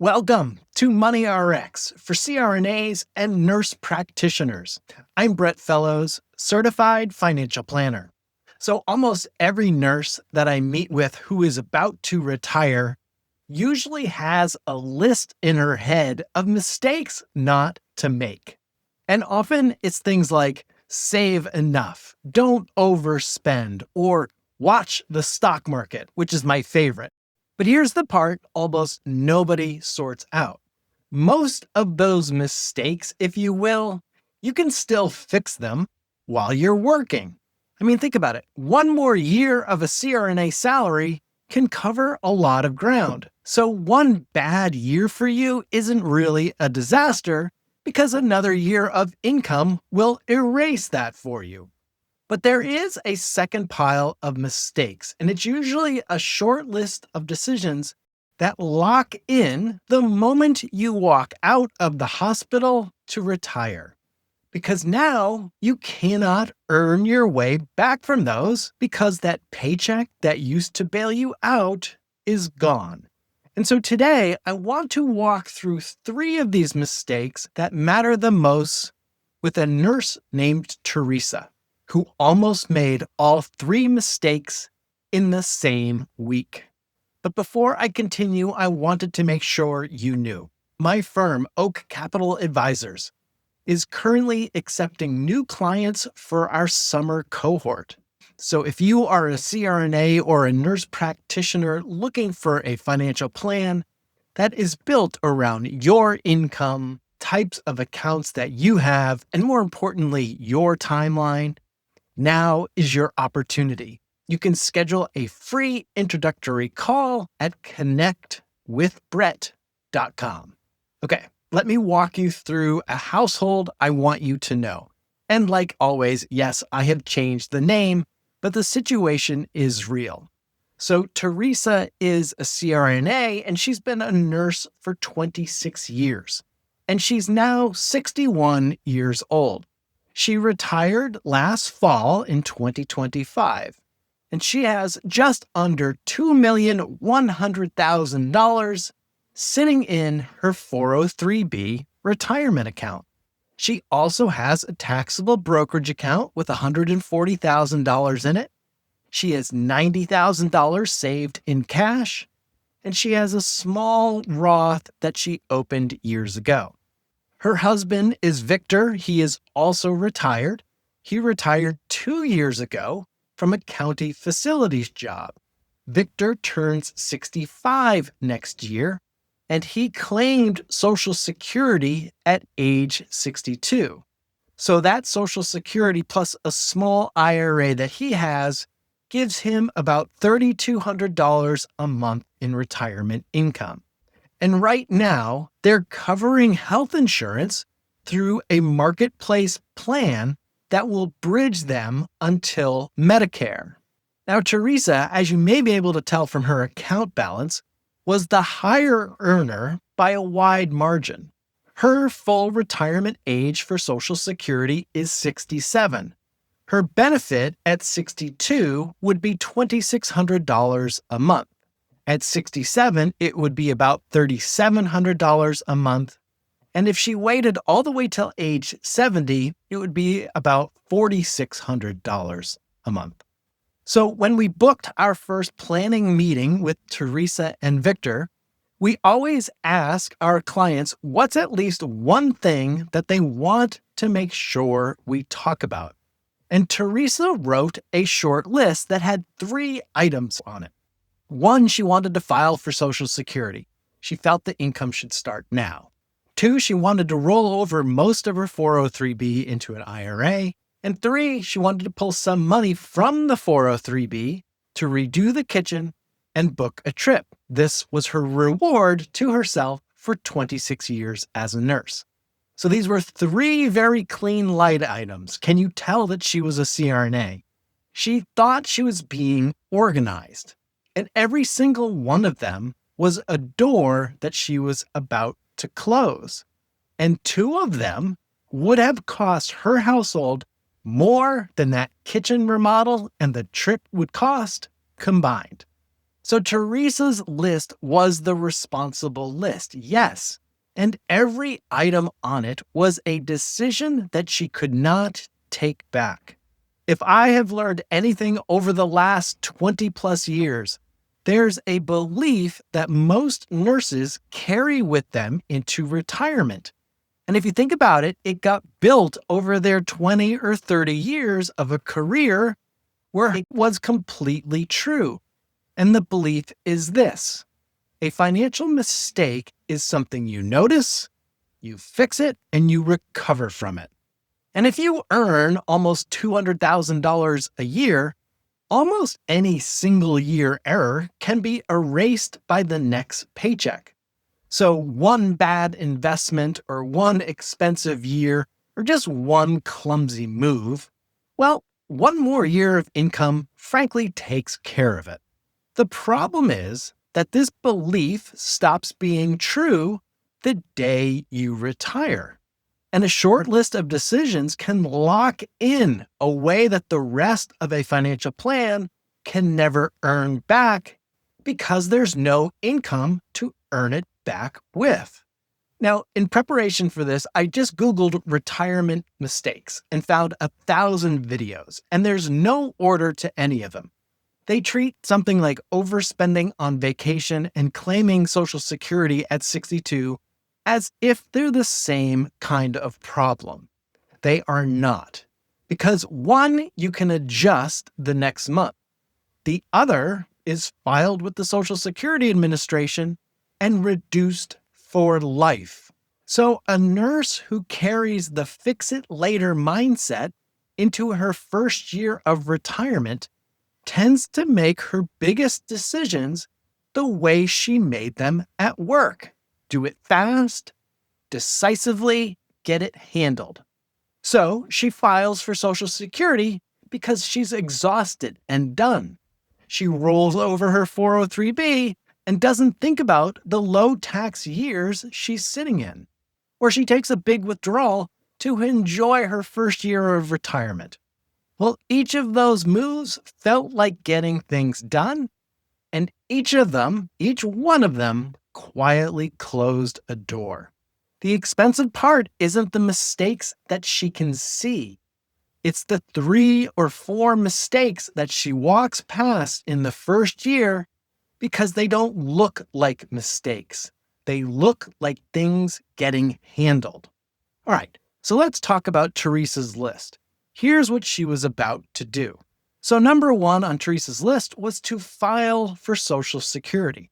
Welcome to Money RX for CRNAs and nurse practitioners. I'm Brett Fellows, certified financial planner. So almost every nurse that I meet with who is about to retire usually has a list in her head of mistakes not to make. And often it's things like save enough, don't overspend, or watch the stock market, which is my favorite. But here's the part almost nobody sorts out. Most of those mistakes, if you will, you can still fix them while you're working. I mean, think about it. One more year of a CRNA salary can cover a lot of ground. So one bad year for you isn't really a disaster because another year of income will erase that for you. But there is a second pile of mistakes, and it's usually a short list of decisions that lock in the moment you walk out of the hospital to retire. Because now you cannot earn your way back from those because that paycheck that used to bail you out is gone. And so today I want to walk through 3 of these mistakes that matter the most with a nurse named Teresa, who almost made all 3 mistakes in the same week. But before I continue, I wanted to make sure you knew. My firm, Oak Capital Advisors, is currently accepting new clients for our summer cohort. So if you are a CRNA or a nurse practitioner looking for a financial plan that is built around your income, types of accounts that you have, and more importantly, your timeline, now is your opportunity. You can schedule a free introductory call at connectwithbrett.com. Okay, let me walk you through a household I want you to know. And like always, yes, I have changed the name, but the situation is real. So Teresa is a CRNA and she's been a nurse for 26 years. And she's now 61 years old. She retired last fall in 2025, and she has just under $2,100,000 sitting in her 403b retirement account. She also has a taxable brokerage account with $140,000 in it. She has $90,000 saved in cash, and she has a small Roth that she opened years ago. Her husband is Victor. He is also retired. He retired 2 years ago from a county facilities job. Victor turns 65 next year, and he claimed Social Security at age 62. So that Social Security plus a small IRA that he has gives him about $3,200 a month in retirement income. And right now, they're covering health insurance through a marketplace plan that will bridge them until Medicare. Now, Teresa, as you may be able to tell from her account balance, was the higher earner by a wide margin. Her full retirement age for Social Security is 67. Her benefit at 62 would be $2,600 a month. At 67, it would be about $3,700 a month. And if she waited all the way till age 70, it would be about $4,600 a month. So when we booked our first planning meeting with Teresa and Victor, we always ask our clients what's at least one thing that they want to make sure we talk about. And Teresa wrote a short list that had 3 items on it. 1, she wanted to file for Social Security. She felt the income should start now. 2, she wanted to roll over most of her 403b into an IRA. And 3, she wanted to pull some money from the 403b to redo the kitchen and book a trip. This was her reward to herself for 26 years as a nurse. So these were 3 very clean light items. Can you tell that she was a CRNA? She thought she was being organized. And every single one of them was a door that she was about to close. And 2 of them would have cost her household more than that kitchen remodel and the trip would cost combined. So Teresa's list was the responsible list, yes. And every item on it was a decision that she could not take back. If I have learned anything over the last 20 plus years, there's a belief that most nurses carry with them into retirement. And if you think about it, it got built over their 20 or 30 years of a career where it was completely true. And the belief is this: a financial mistake is something you notice, you fix it, and you recover from it. And if you earn almost $200,000 a year, almost any single year error can be erased by the next paycheck. So one bad investment or one expensive year or just one clumsy move, well, one more year of income frankly takes care of it. The problem is that this belief stops being true the day you retire. And a short list of decisions can lock in a way that the rest of a financial plan can never earn back because there's no income to earn it back with. Now, in preparation for this, I just Googled retirement mistakes and found 1,000 videos, and there's no order to any of them. They treat something like overspending on vacation and claiming Social Security at 62 as if they're the same kind of problem. They are not. Because one, you can adjust the next month. The other is filed with the Social Security Administration and reduced for life. So a nurse who carries the fix-it-later mindset into her first year of retirement tends to make her biggest decisions the way she made them at work. Do it fast, decisively, get it handled. So she files for Social Security because she's exhausted and done. She rolls over her 403B and doesn't think about the low tax years she's sitting in. Or she takes a big withdrawal to enjoy her first year of retirement. Well, each of those moves felt like getting things done, and each one of them, quietly closed a door. The expensive part isn't the mistakes that she can see. It's the 3 or 4 mistakes that she walks past in the first year because they don't look like mistakes. They look like things getting handled. All right, so let's talk about Teresa's list. Here's what she was about to do. So number 1 on Teresa's list was to file for Social Security.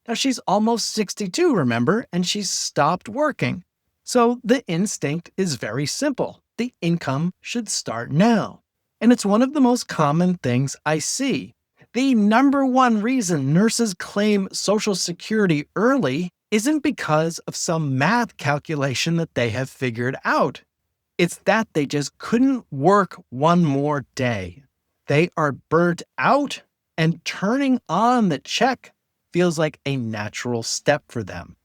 Now she's almost 62, remember, and she's stopped working. So the instinct is very simple. The income should start now. And it's one of the most common things I see. The number 1 reason nurses claim Social Security early isn't because of some math calculation that they have figured out. It's that they just couldn't work one more day. They are burnt out, and turning on the check feels like a natural step for them.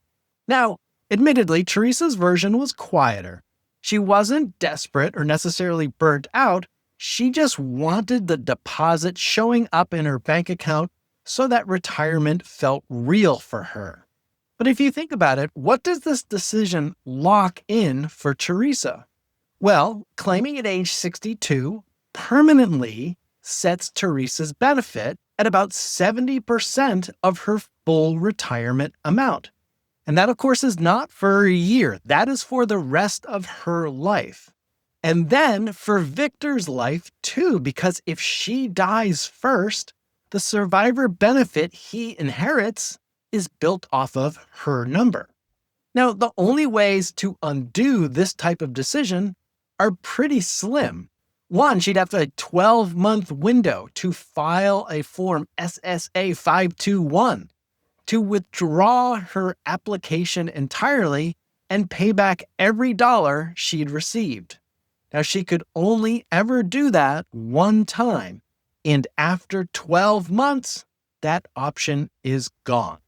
Now, admittedly, Teresa's version was quieter. She wasn't desperate or necessarily burnt out. She just wanted the deposit showing up in her bank account so that retirement felt real for her. But if you think about it, what does this decision lock in for Teresa? Well, claiming at age 62 permanently sets Teresa's benefit at about 70% of her full retirement amount. And that, of course, is not for a year. That is for the rest of her life. And then for Victor's life, too, because if she dies first, the survivor benefit he inherits is built off of her number. Now, the only ways to undo this type of decision are pretty slim. One, she'd have a 12-month window to file a Form SSA 521 to withdraw her application entirely and pay back every dollar she'd received. Now, she could only ever do that one time, and after 12 months, that option is gone.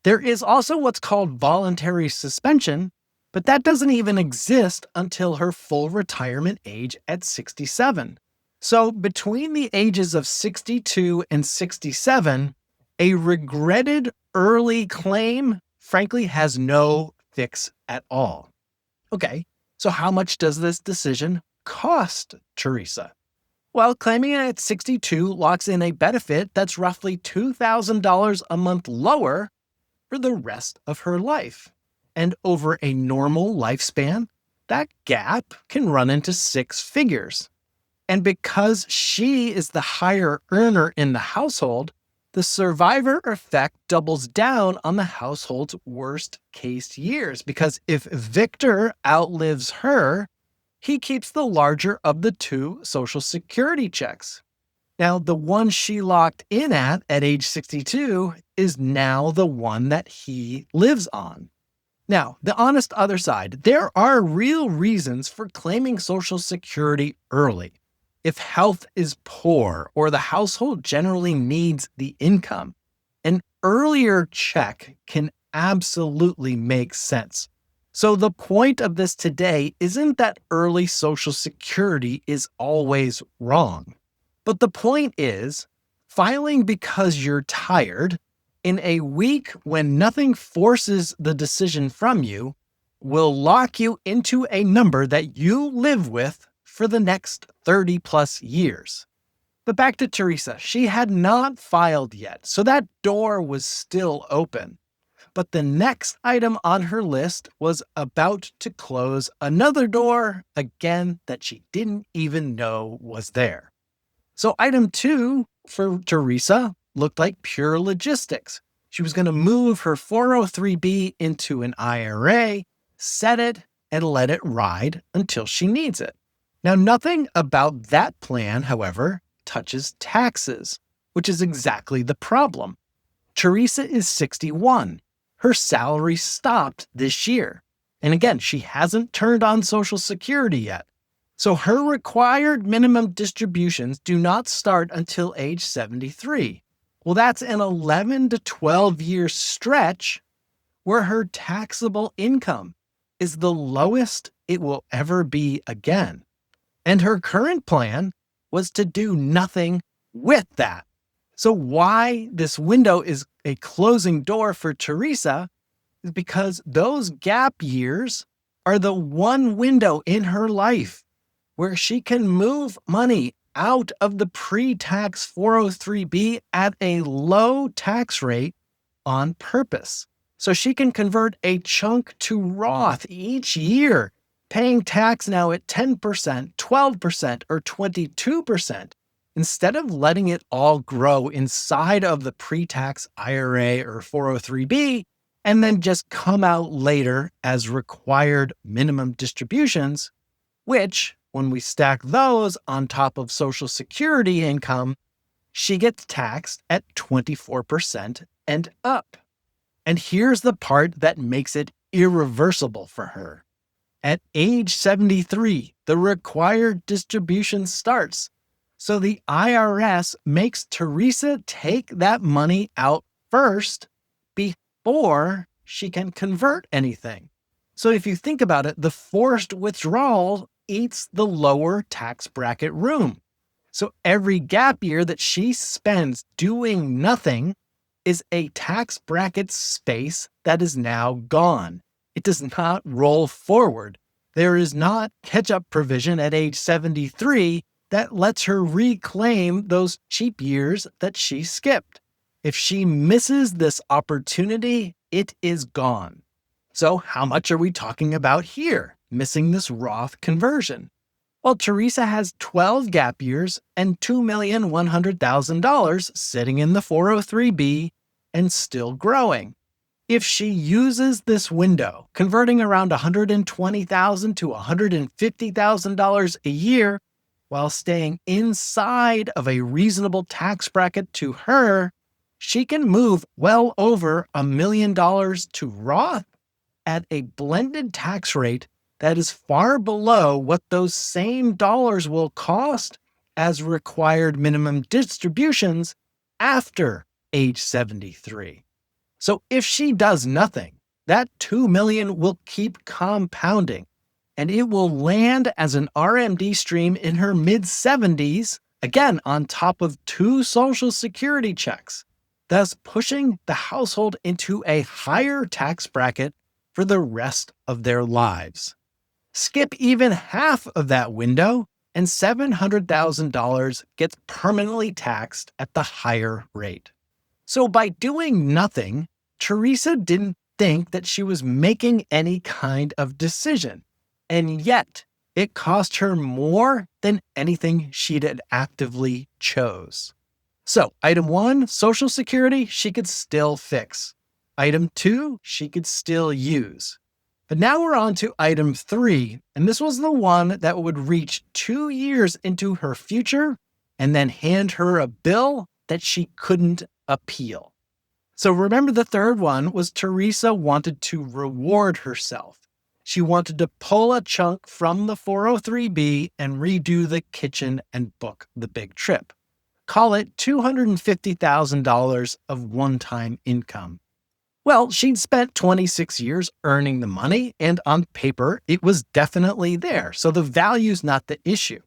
There is also what's called voluntary suspension, but that doesn't even exist until her full retirement age at 67. So between the ages of 62 and 67, A regretted early claim, frankly, has no fix at all. Okay, so how much does this decision cost Teresa? Well, claiming it at 62 locks in a benefit that's roughly $2,000 a month lower for the rest of her life. And over a normal lifespan, that gap can run into six figures. And because she is the higher earner in the household, the survivor effect doubles down on the household's worst case years. Because if Victor outlives her, he keeps the larger of the two Social Security checks. Now, the one she locked in at age 62 is now the one that he lives on. Now, the honest other side, there are real reasons for claiming Social Security early. If health is poor or the household generally needs the income, an earlier check can absolutely make sense. So the point of this today isn't that early Social Security is always wrong. But the point is, filing because you're tired in a week when nothing forces the decision from you will lock you into a number that you live with for the next 30 plus years. But back to Teresa, she had not filed yet, so that door was still open. But the next item on her list was about to close another door, again, that she didn't even know was there. So item 2 for Teresa looked like pure logistics. She was going to move her 403b into an IRA, set it, and let it ride until she needs it. Now, nothing about that plan, however, touches taxes, which is exactly the problem. Teresa is 61. Her salary stopped this year. And again, she hasn't turned on Social Security yet. So her required minimum distributions do not start until age 73. Well, that's an 11 to 12 year stretch where her taxable income is the lowest it will ever be again. And her current plan was to do nothing with that. So why this window is a closing door for Teresa is because those gap years are the one window in her life where she can move money out of the pre-tax 403b at a low tax rate on purpose. So she can convert a chunk to Roth each year, paying tax now at 10%, 12%, or 22%, instead of letting it all grow inside of the pre-tax IRA or 403b and then just come out later as required minimum distributions, which, when we stack those on top of Social Security income, she gets taxed at 24% and up. And here's the part that makes it irreversible for her. At age 73, the required distribution starts. So the IRS makes Teresa take that money out first before she can convert anything. So if you think about it, the forced withdrawal eats the lower tax bracket room. So every gap year that she spends doing nothing is a tax bracket space that is now gone. It does not roll forward. There is not catch-up provision at age 73 that lets her reclaim those cheap years that she skipped. If she misses this opportunity, it is gone. So how much are we talking about here, missing this Roth conversion? Well, Teresa has 12 gap years and $2,100,000 sitting in the 403b and still growing. If she uses this window, converting around $120,000 to $150,000 a year while staying inside of a reasonable tax bracket to her, she can move well over $1 million to Roth at a blended tax rate that is far below what those same dollars will cost as required minimum distributions after age 73. So if she does nothing, that $2 million will keep compounding, and it will land as an RMD stream in her mid-70s, again on top of 2 Social Security checks, thus pushing the household into a higher tax bracket for the rest of their lives. Skip even half of that window, and $700,000 gets permanently taxed at the higher rate. So by doing nothing, Teresa didn't think that she was making any kind of decision. And yet, it cost her more than anything she'd actively chose. So, item 1, Social Security, she could still fix. Item 2, she could still use. But now we're on to item 3, and this was the one that would reach 2 years into her future and then hand her a bill that she couldn't appeal. So remember, the third one was Teresa wanted to reward herself. She wanted to pull a chunk from the 403B and redo the kitchen and book the big trip. Call it $250,000 of one-time income. Well, she'd spent 26 years earning the money, and on paper, it was definitely there, so the value's not the issue.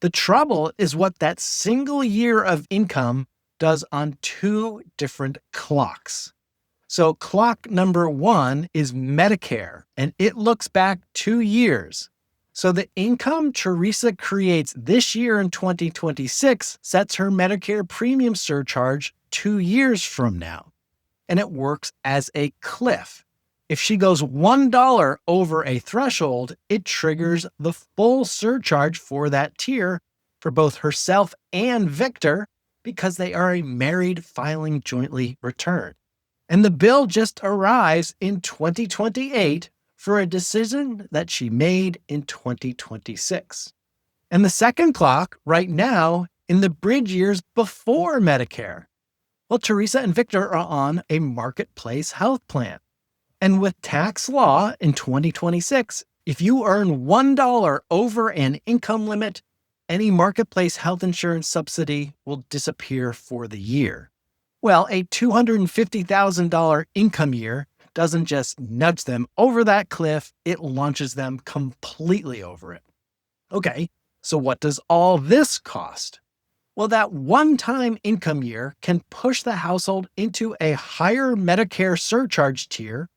The trouble is what that single year of income does on 2 different clocks. So clock number 1 is Medicare, and it looks back 2 years. So the income Teresa creates this year in 2026 sets her Medicare premium surcharge 2 years from now. And it works as a cliff. If she goes $1 over a threshold, it triggers the full surcharge for that tier for both herself and Victor because they are a married filing jointly return. And the bill just arrives in 2028 for a decision that she made in 2026. And the second clock right now in the bridge years before Medicare. Well, Teresa and Victor are on a marketplace health plan. And with tax law in 2026, if you earn $1 over an income limit, any marketplace health insurance subsidy will disappear for the year. Well, a $250,000 income year doesn't just nudge them over that cliff, it launches them completely over it. Okay, so what does all this cost? Well, that one-time income year can push the household into a higher Medicare surcharge tier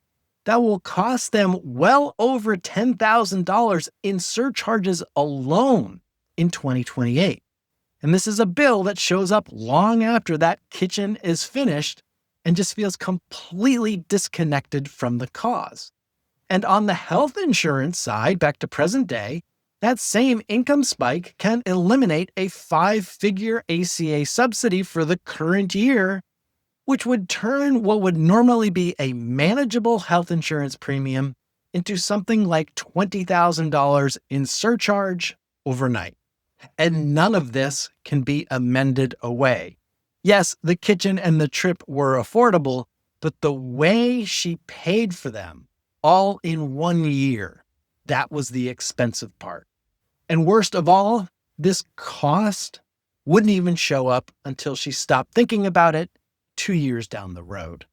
that will cost them well over $10,000 in surcharges alone in 2028. And this is a bill that shows up long after that kitchen is finished and just feels completely disconnected from the cause. And on the health insurance side, back to present day, that same income spike can eliminate a 5-figure ACA subsidy for the current year, which would turn what would normally be a manageable health insurance premium into something like $20,000 in surcharge overnight. And none of this can be amended away. Yes, the kitchen and the trip were affordable, but the way she paid for them, all in 1 year, that was the expensive part. And worst of all, this cost wouldn't even show up until she stopped thinking about it 2 years down the road.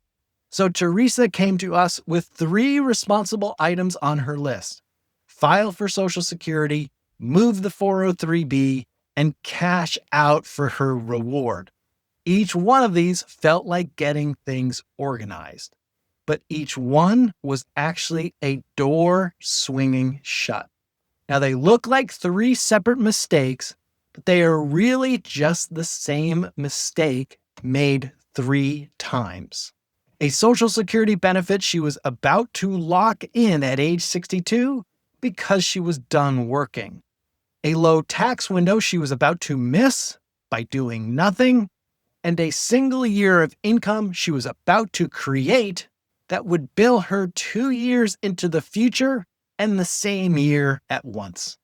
So Teresa came to us with 3 responsible items on her list: file for Social Security, move the 403B, and cash out for her reward. Each one of these felt like getting things organized, but each one was actually a door swinging shut. Now, they look like 3 separate mistakes, but they are really just the same mistake made 3 times. A Social Security benefit she was about to lock in at age 62 because she was done working. A low tax window she was about to miss by doing nothing, and a single year of income she was about to create that would bill her 2 years into the future and the same year at once.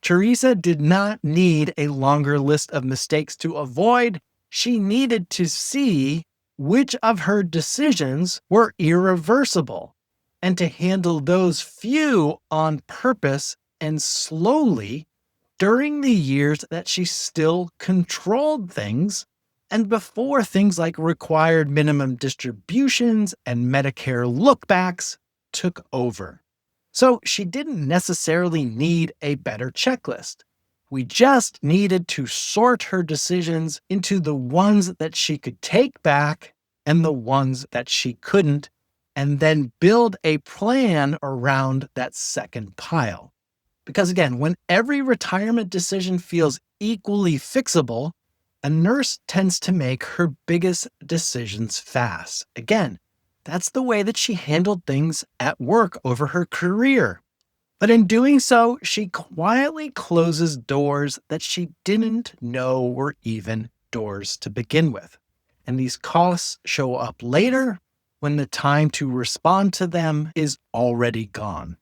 Teresa did not need a longer list of mistakes to avoid. She needed to see which of her decisions were irreversible and to handle those few on purpose and slowly during the years that she still controlled things and before things like required minimum distributions and Medicare lookbacks took over. So she didn't necessarily need a better checklist. We just needed to sort her decisions into the ones that she could take back and the ones that she couldn't, and then build a plan around that second pile. Because again, when every retirement decision feels equally fixable, a nurse tends to make her biggest decisions fast. Again, that's the way that she handled things at work over her career. But in doing so, she quietly closes doors that she didn't know were even doors to begin with. And these costs show up later when the time to respond to them is already gone.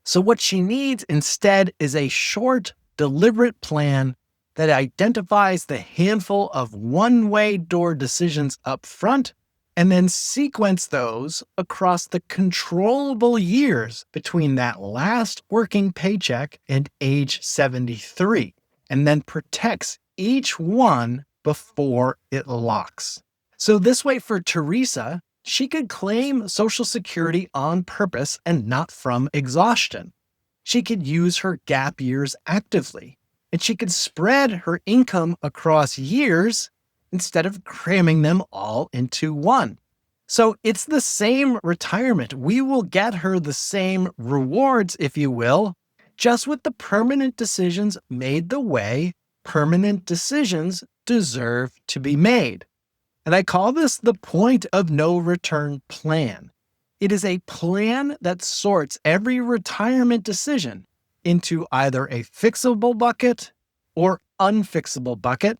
So what she needs instead is a short, deliberate plan that identifies the handful of one-way door decisions up front and then sequence those across the controllable years between that last working paycheck and age 73, and then protects each one before it locks. So this way for Teresa, she could claim Social Security on purpose and not from exhaustion. She could use her gap years actively, and she could spread her income across years instead of cramming them all into one. So it's the same retirement. We will get her the same rewards, if you will, just with the permanent decisions made the way permanent decisions deserve to be made. And I call this the point of no return plan. It is a plan that sorts every retirement decision into either a fixable bucket or unfixable bucket,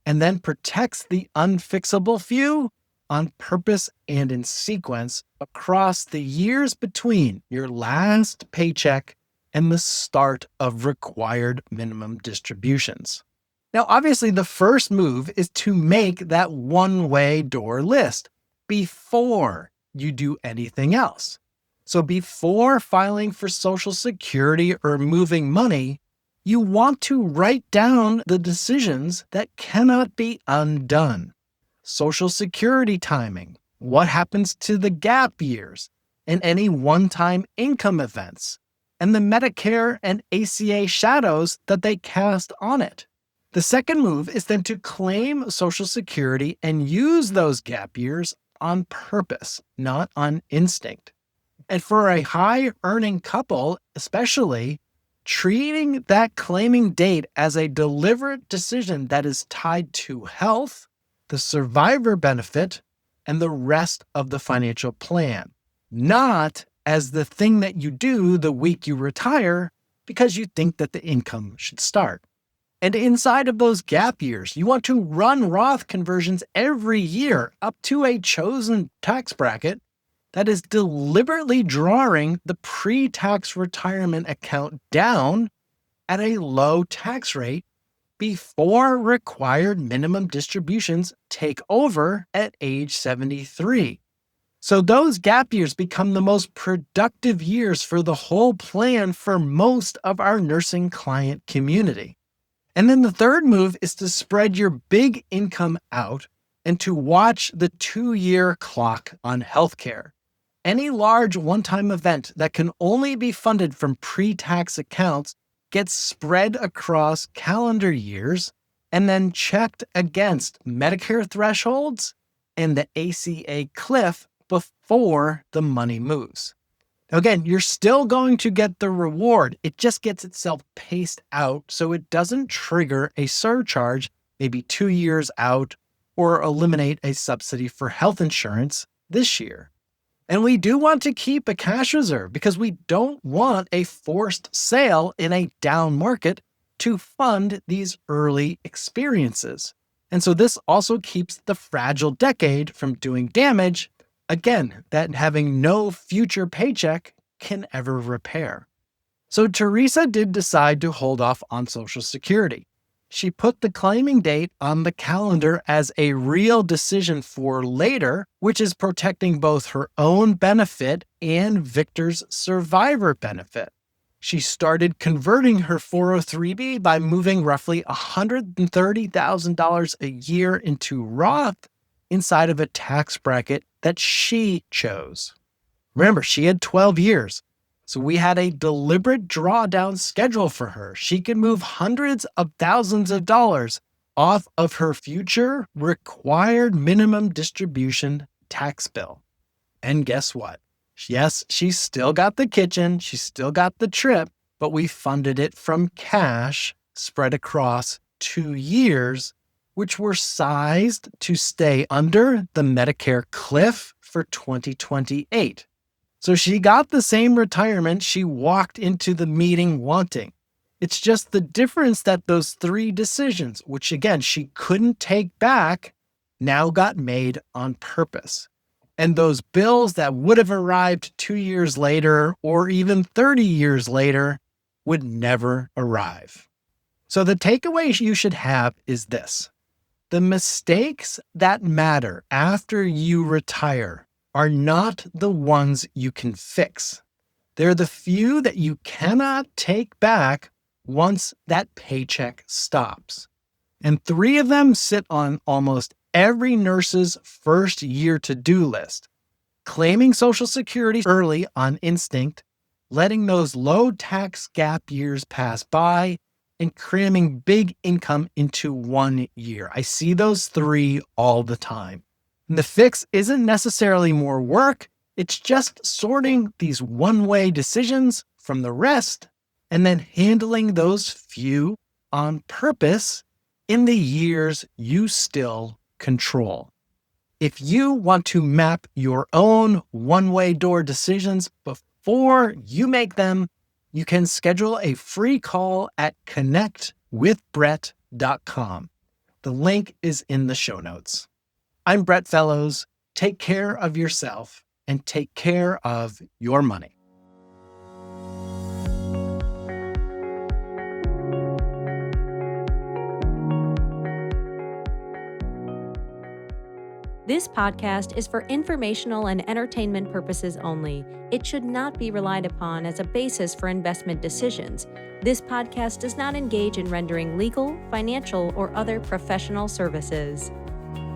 and then protects the unfixable few on purpose and in sequence across the years between your last paycheck and the start of required minimum distributions. Now, obviously, the first move is to make that one-way door list before you do anything else. So before filing for Social Security or moving money, you want to write down the decisions that cannot be undone. Social Security timing, what happens to the gap years, and any one-time income events, and the Medicare and ACA shadows that they cast on it. The second move is then to claim Social Security and use those gap years on purpose, not on instinct. And for a high-earning couple, especially, treating that claiming date as a deliberate decision that is tied to health, the survivor benefit, and the rest of the financial plan, not as the thing that you do the week you retire because you think that the income should start. And inside of those gap years, you want to run Roth conversions every year up to a chosen tax bracket that is deliberately drawing the pre-tax retirement account down at a low tax rate before required minimum distributions take over at age 73. So those gap years become the most productive years for the whole plan for most of our nursing client community. And then the third move is to spread your big income out and to watch the 2-year clock on healthcare. Any large one-time event that can only be funded from pre-tax accounts gets spread across calendar years and then checked against Medicare thresholds and the ACA cliff before the money moves. Now again, you're still going to get the reward. It just gets itself paced out so it doesn't trigger a surcharge maybe 2 years out or eliminate a subsidy for health insurance this year. And we do want to keep a cash reserve because we don't want a forced sale in a down market to fund these early experiences. And so this also keeps the fragile decade from doing damage, again, that having no future paycheck can ever repair. So Teresa did decide to hold off on Social Security. She put the claiming date on the calendar as a real decision for later, which is protecting both her own benefit and Victor's survivor benefit. She started converting her 403b by moving roughly $130,000 a year into Roth inside of a tax bracket that she chose. Remember, she had 12 years. So we had a deliberate drawdown schedule for her. She could move hundreds of thousands of dollars off of her future required minimum distribution tax bill. And guess what? Yes, she still got the kitchen, she still got the trip, but we funded it from cash spread across 2 years, which were sized to stay under the Medicare cliff for 2028. So she got the same retirement she walked into the meeting wanting. It's just the difference that those 3 decisions, which again, she couldn't take back, now got made on purpose. And those bills that would have arrived 2 years later or even 30 years later would never arrive. So the takeaway you should have is this. The mistakes that matter after you retire are not the ones you can fix. They're the few that you cannot take back once that paycheck stops. And 3 of them sit on almost every nurse's first year to-do list. Claiming Social Security early on instinct, letting those low tax gap years pass by, and cramming big income into 1 year. I see those 3 all the time. And the fix isn't necessarily more work, it's just sorting these one-way decisions from the rest and then handling those few on purpose in the years you still control. If you want to map your own one-way door decisions before you make them, you can schedule a free call at connectwithbrett.com. The link is in the show notes. I'm Brett Fellows. Take care of yourself and take care of your money. This podcast is for informational and entertainment purposes only. It should not be relied upon as a basis for investment decisions. This podcast does not engage in rendering legal, financial, or other professional services.